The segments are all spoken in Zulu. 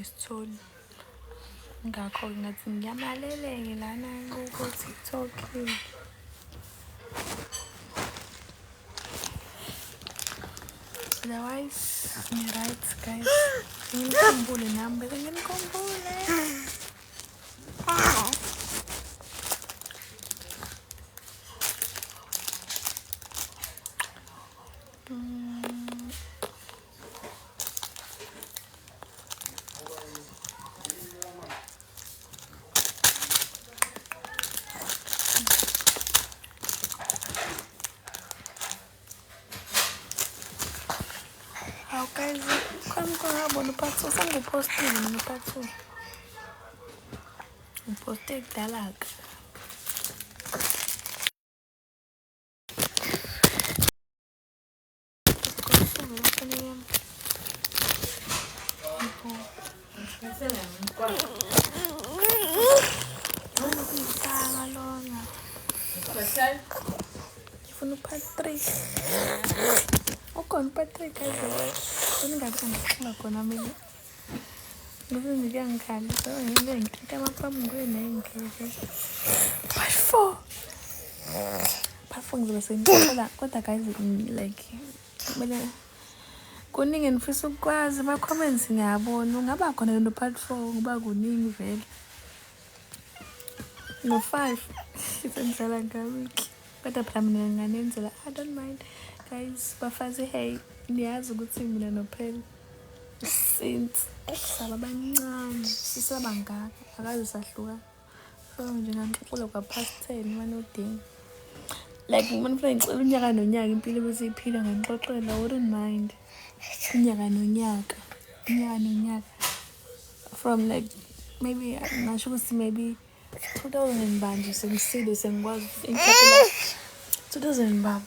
angisitholi. Ngakho ngathi ngiyamaleleke lana ku-TikTok. Otherwise, right guys. Ngikhumbule nami bese ngimkhumbule. Guys, come on, part 2. Some posting in part 2. Posting dalag. Ifuna part 3. Ukhona part 3 guys. Kungathanda khona mina. Ngizwe ngiyangikhalisa ngiyangikika amaphambi nengeke. Part 4. Part 4 ngizobe sengixoxela kodwa guys like mina kuningi ngifisa ukwazi ama comments ngiyabona ungaba khona lo part 4 ngoba kuningi vele. No 5 isendlala ngawiki. Kodwa phela mina nganenzela I don't mind guys bafazi hey niyazi ukuthi mina nophela since saba bancane sisabangaka akaze sahluka so nje ngixoxela kwa past 10 manje udinga like uma ngifuna ngicela unyaka nonyaka impilo bese iphila ngixoxela I wouldn't mind unyaka nonyaka from like maybe ngisho ukuthi maybe 2000 banje sengisile sengikwazi incapable 2000 baba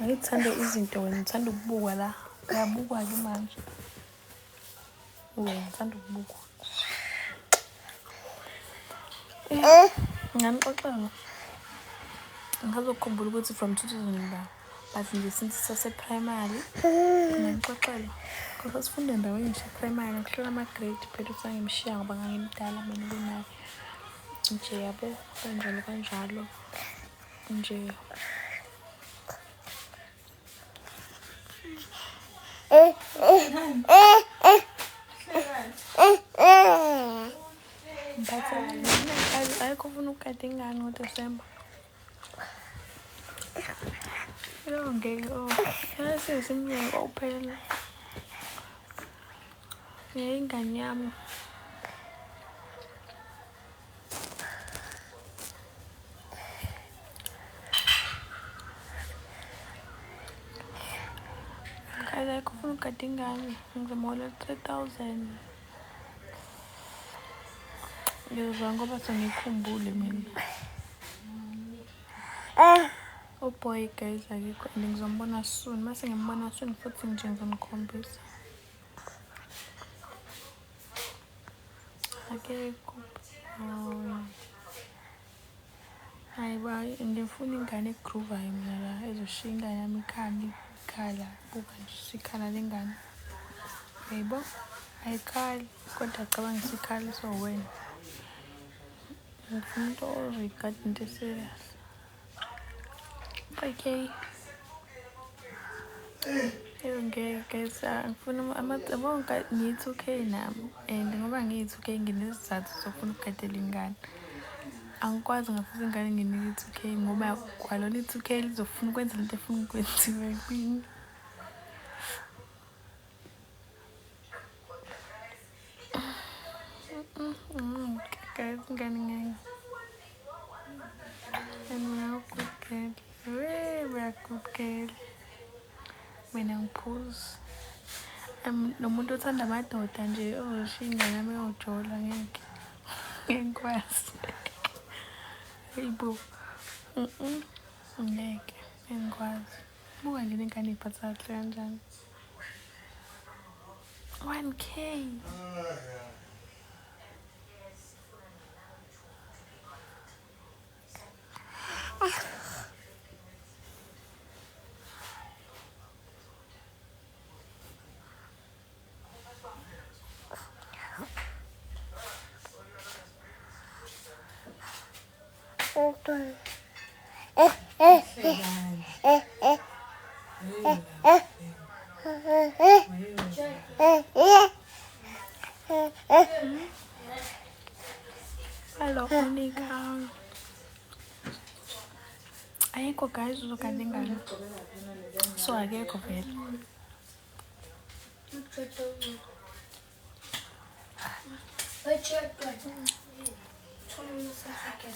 ngithanda izinto wena ngithanda ukubukwa la uyabukwa ke manje ngithanda ukubukwa nganixoxela ngazokhumbula ukuthi from 2000 ba but nje since sase primary ngixoxela kodwa sifunda ndaweni nje primary kuhlola ama grade phela usangimshiya ngoba ngangimdala mina kunayo nje yabo kanjalo nje ayikho ufuna ukukade ingane ngoDisemba ngeke yasesimnyaka uphela ingane yami ayikho ufuna ukukade ingane ngizomola 3000 ngizwa ngoba sengikhumbule mina oh boy guys akikho ngizombona soon mase ngimbona soon futhi nje ngizomkhombisa akekho hayiba ngifuna ingane egroovayo mina la ezoshiya ingane yami ikhala buka nje sikhala lengane hayibo ayikhali kodwa acabanga isikhali so wena ngifuna into regard into serious okay guys ngifuna amabonke ngi-2K nami and ngoba ngiyi-2K nginesizathu sokufuna ukukadela ingane angikwazi ngafuthi ingane nginike 2K ngoba kwalona 2K lizofuna ukwenza into efuna ukwenziwa kimi guys ingane ngeke and mina ngiphuza nomuntu othanda amadoda nje oshiya ingane yami eyojola ngeke ngikwazi hayibo ngeke ngikwazi buka nje ingane iphatha kahle kanjani 1K. Hello, Monica. Ayikho guys uzogada ingane. So akekho vele.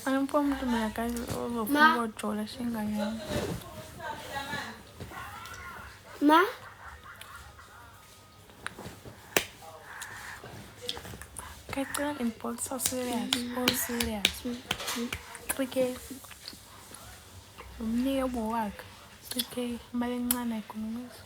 Ayimpo umuntu mina guys ozofuna ukujola shinganyama. Ma? Kacela inbox so serious. All serious. 3K. Umnike ubo wakhe. 3K. Imali encane ayikhulumisi.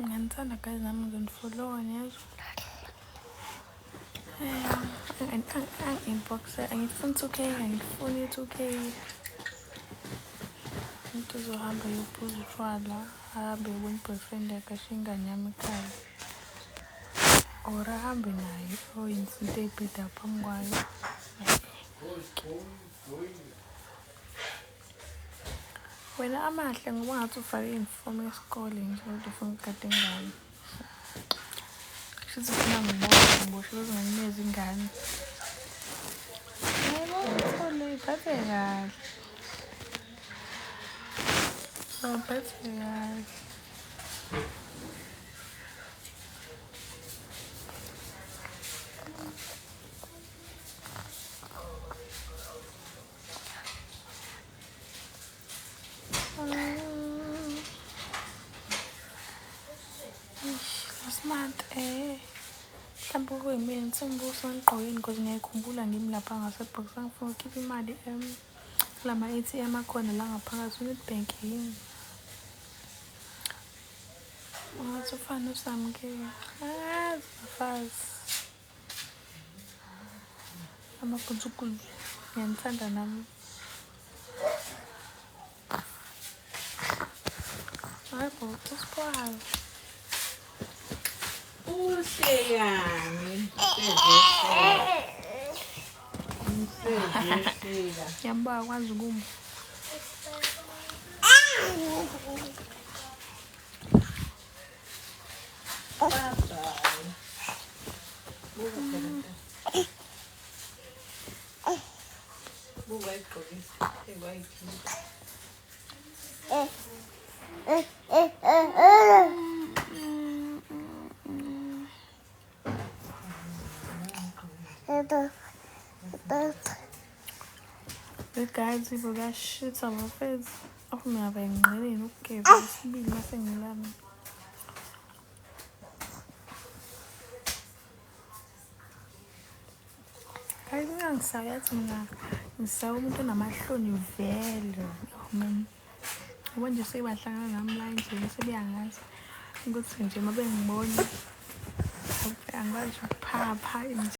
Ngithanda guys nami nginifollow niyazwa. Inbox angifuni 2K, angifuni 2K. Umuntu uzohamba yophuza utshwala, ahambe boyfriend yakhe ashinganyama ekhaya. Or ahambe naye oyenza into eyibhida phambi kwayo. Wena amahle ngoba ngathi ufake iy'nifomu yesikole nje kodwa ufuna ukugada ingane. Kushuthi ufuna ngiboshe bezinganikeza ingane. Ngithole iphathe kahle. Iphathe kahle. Smart mhlawumbe kuyimina ngisembuso ngigqokeni because ngiyayikhumbula ngimi lapha ngasebhox angifuna ukhipha imali kulama ATM akhona la ngaphakathi uNedbank yini ungathi ufana usamkele afazi amabhutsukuzu ngiyamthanda nami hayibo usiphayo Yamba kwazi kuma. The guys people got shit on my face. Of me have ngqeleni ukugeba isibili mase ngilana. Hayi ngisayathi mina ngisawu umuntu onamahloni vele. Man. Ubonje sebahlangana nami la nje sebeyangazi ukuthi nje mabe ngibona angazi ukuphapha